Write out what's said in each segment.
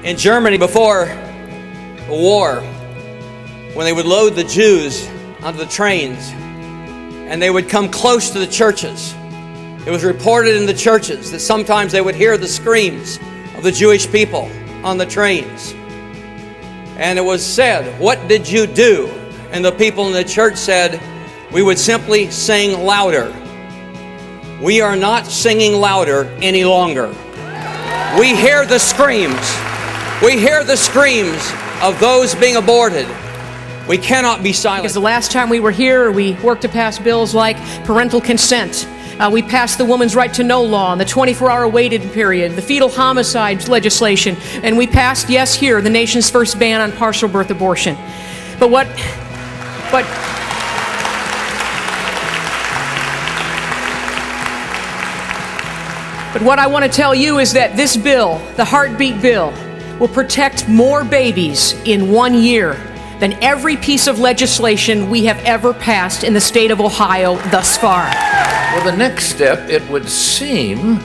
In Germany before the war, when they would load the Jews onto the trains and they would come close to the churches, it was reported in the churches that sometimes they would hear the screams of the Jewish people on the trains. And it was said, "What did you do?" And the people in the church said, "We would simply sing louder." We are not singing louder any longer. We hear the screams. We hear the screams of those being aborted. We cannot be silent. Because the last time we were here, we worked to pass bills like parental consent. We passed the woman's right to know law and the 24-hour waiting period, the fetal homicides legislation, and we passed, yes, here, the nation's first ban on partial birth abortion. But what I want to tell you is that this bill, the heartbeat bill, will protect more babies in 1 year than every piece of legislation we have ever passed in the state of Ohio thus far. Well, the next step, it would seem,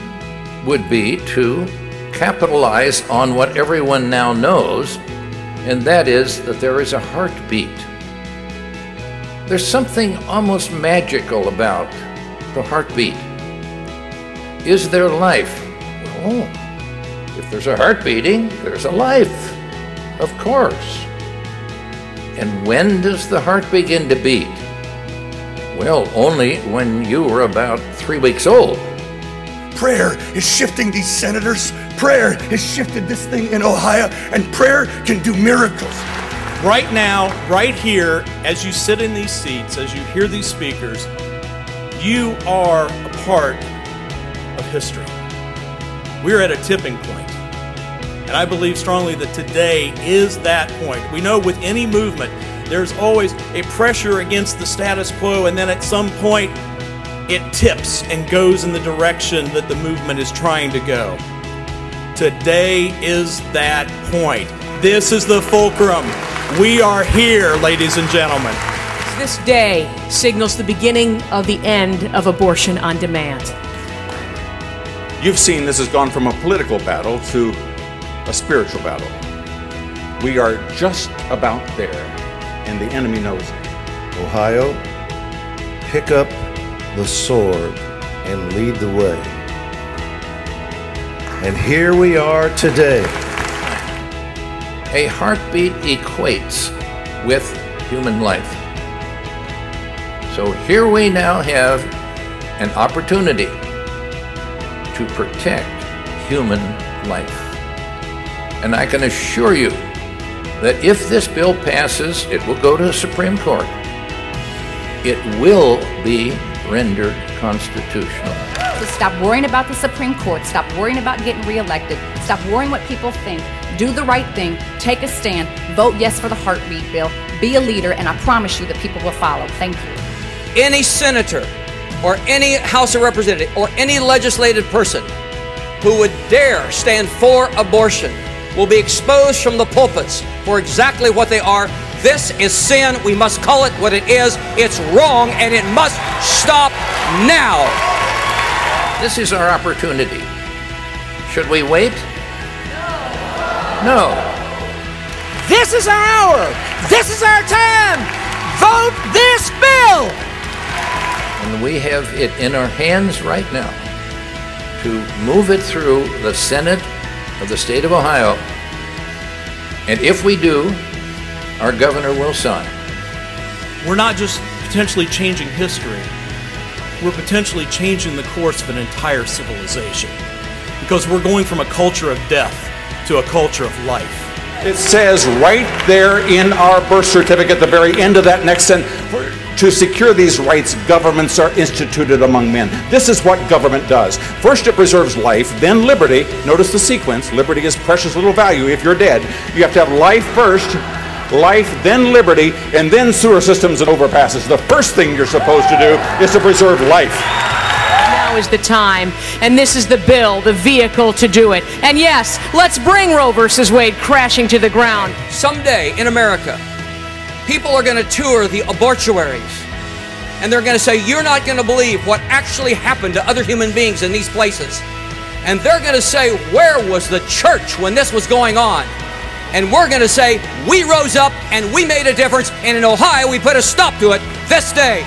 would be to capitalize on what everyone now knows, and that is that there is a heartbeat. There's something almost magical about the heartbeat. Is there life? Well, if there's a heart beating, there's a life, of course. And when does the heart begin to beat? Well, only when you were about 3 weeks old. Prayer is shifting these senators. Prayer has shifted this thing in Ohio, and prayer can do miracles. Right now, right here, as you sit in these seats, as you hear these speakers, you are a part of history. We're at a tipping point. And I believe strongly that today is that point. We know with any movement, there's always a pressure against the status quo, and then at some point, it tips and goes in the direction that the movement is trying to go. Today is that point. This is the fulcrum. We are here, ladies and gentlemen. This day signals the beginning of the end of abortion on demand. You've seen this has gone from a political battle to a spiritual battle. We are just about there, and the enemy knows it. Ohio, pick up the sword and lead the way. And here we are today. A heartbeat equates with human life. So here we now have an opportunity to protect human life. And I can assure you that if this bill passes, it will go to the Supreme Court. It will be rendered constitutional. So stop worrying about the Supreme Court. Stop worrying about getting reelected. Stop worrying what people think. Do the right thing. Take a stand. Vote yes for the heartbeat bill. Be a leader, and I promise you that people will follow. Thank you. Any senator or any House of Representatives or any legislated person who would dare stand for abortion will be exposed from the pulpits for exactly what they are. This is sin. We must call it what it is. It's wrong, and it must stop now. This is our opportunity. Should we wait? No. This is our hour. This is our time. Vote this bill. And we have it in our hands right now to move it through the Senate of the state of Ohio. And if we do, our governor will sign. We're not just potentially changing history. We're potentially changing the course of an entire civilization. Because we're going from a culture of death to a culture of life. It says right there in our birth certificate, at the very end of that next sentence, to secure these rights, governments are instituted among men. This is what government does. First, it preserves life, then liberty. Notice the sequence. Liberty is precious little value if you're dead. You have to have life first, life, then liberty, and then sewer systems and overpasses. The first thing you're supposed to do is to preserve life. Now is the time, and this is the bill, the vehicle to do it. And yes, let's bring Roe versus Wade crashing to the ground. Someday in America, people are going to tour the abortuaries, and they're going to say, you're not going to believe what actually happened to other human beings in these places. And they're going to say, where was the church when this was going on? And we're going to say, we rose up and we made a difference. And in Ohio, we put a stop to it this day.